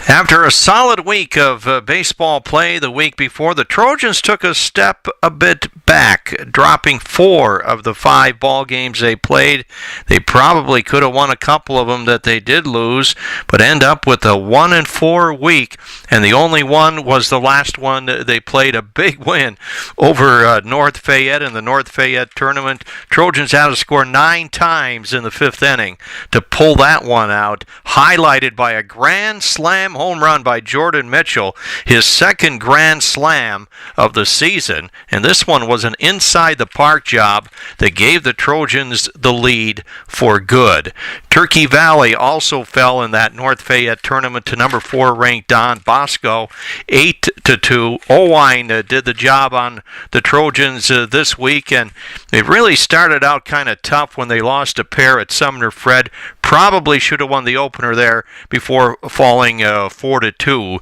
After a solid week of baseball play the week before, the Trojans took a bit back, dropping 4 of the 5 ball games they played. They probably could have won a couple of them that they did lose, but end up with a 1-4 week, and the only one was the last one. They played a big win over North Fayette in the North Fayette tournament. Trojans had to score 9 times in the 5th inning to pull that one out, highlighted by a grand slam home run by Jordan Mitchell, his second grand slam of the season, and this one was an inside the park job that gave the Trojans the lead for good. Turkey Valley also fell in that North Fayette tournament to number 4 ranked Don Bosco, 8-2. Owine did the job on the Trojans this week, and they really started out kind of tough when they lost a pair at Sumner Fred. Probably should have won the opener there before falling 4-2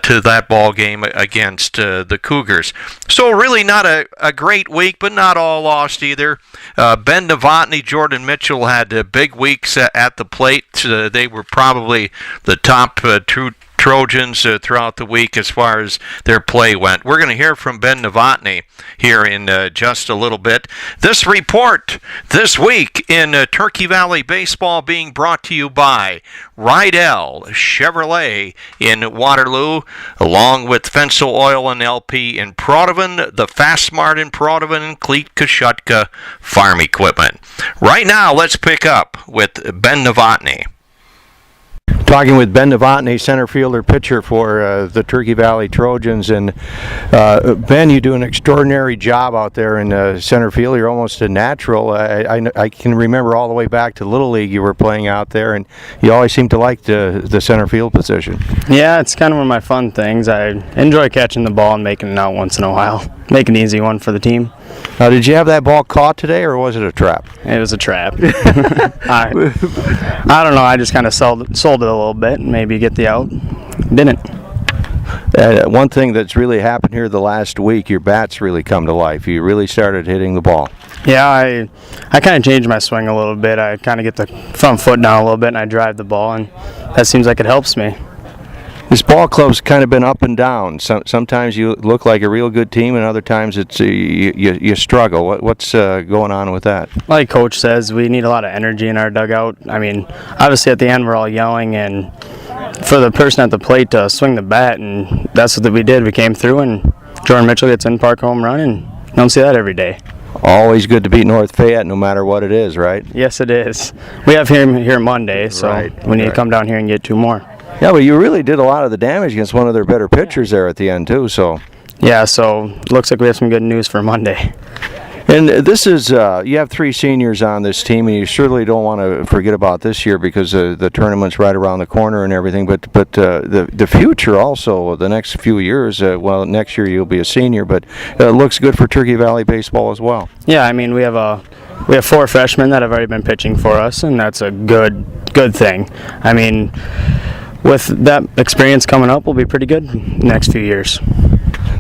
to that ball game against the Cougars. So really not a great week, but not all lost either. Ben Novotny, Jordan Mitchell had big weeks at the plate. They were probably the top two Trojans throughout the week as far as their play went. We're going to hear from Ben Novotny here in just a little bit. This report this week in Turkey Valley baseball being brought to you by Rydell Chevrolet in Waterloo, along with Fensel Oil and LP in Prodovan, the Fastmart in Prodovan, and Cleat Kashutka Farm Equipment. Right now, let's pick up with Ben Novotny. Talking with Ben Novotny, center fielder pitcher for the Turkey Valley Trojans. And Ben, you do an extraordinary job out there in center field. You're almost a natural. I can remember all the way back to Little League you were playing out there, and you always seem to like the center field position. Yeah, it's kind of one of my fun things. I enjoy catching the ball and making it out once in a while. Make an easy one for the team. Now, did you have that ball caught today, or was it a trap? It was a trap. I don't know. I just kind of sold it a little bit and maybe get the out. Didn't. One thing that's really happened here the last week, your bat's really come to life. You really started hitting the ball. Yeah, I kind of changed my swing a little bit. I kind of get the front foot down a little bit and I drive the ball, and that seems like it helps me. This ball club's kind of been up and down. Sometimes you look like a real good team, and other times it's you struggle. What's going on with that? Like Coach says, we need a lot of energy in our dugout. I mean, obviously at the end we're all yelling, and for the person at the plate to swing the bat, and that's what we did. We came through, and Jordan Mitchell gets in park home run, and you don't see that every day. Always good to beat North Fayette, no matter what it is, right? Yes, it is. We have him here Monday, so we need to come down here and get 2 more. Yeah, but you really did a lot of the damage against one of their better pitchers there at the end, too. So. Yeah, so looks like we have some good news for Monday. And this is, you have 3 seniors on this team, and you surely don't want to forget about this year because the tournament's right around the corner and everything. But the future also, the next few years, well, next year you'll be a senior, but it looks good for Turkey Valley baseball as well. Yeah, I mean, we have 4 freshmen that have already been pitching for us, and that's a good thing. I mean, with that experience coming up, we'll be pretty good next few years.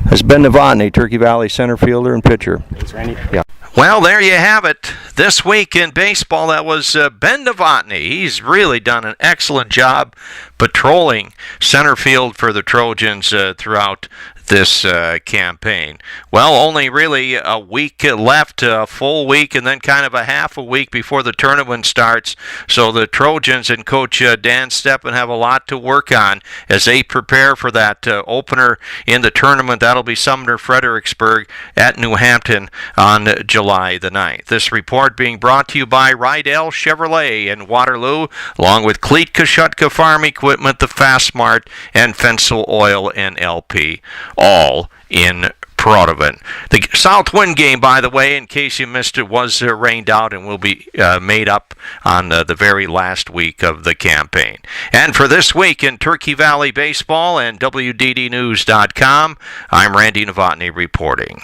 That's Ben Novotny, Turkey Valley center fielder and pitcher. Thanks, Randy. Yeah. Well, there you have it. This week in baseball, that was Ben Novotny. He's really done an excellent job patrolling center field for the Trojans throughout this campaign. Well, only really a week left, a full week, and then kind of a half a week before the tournament starts. So the Trojans and Coach Dan Steppen have a lot to work on as they prepare for that opener in the tournament. That'll be Sumner Fredericksburg at New Hampton on July the 9th. This report being brought to you by Rydell Chevrolet in Waterloo, along with Cleat Kashutka Farm Equipment, the Fastmart, and Fensel Oil and LP. All in Prodovan. The south wind game, by the way, in case you missed it, was rained out and will be made up on the very last week of the campaign. And for this week in Turkey Valley Baseball and WDDnews.com, I'm Randy Novotny reporting.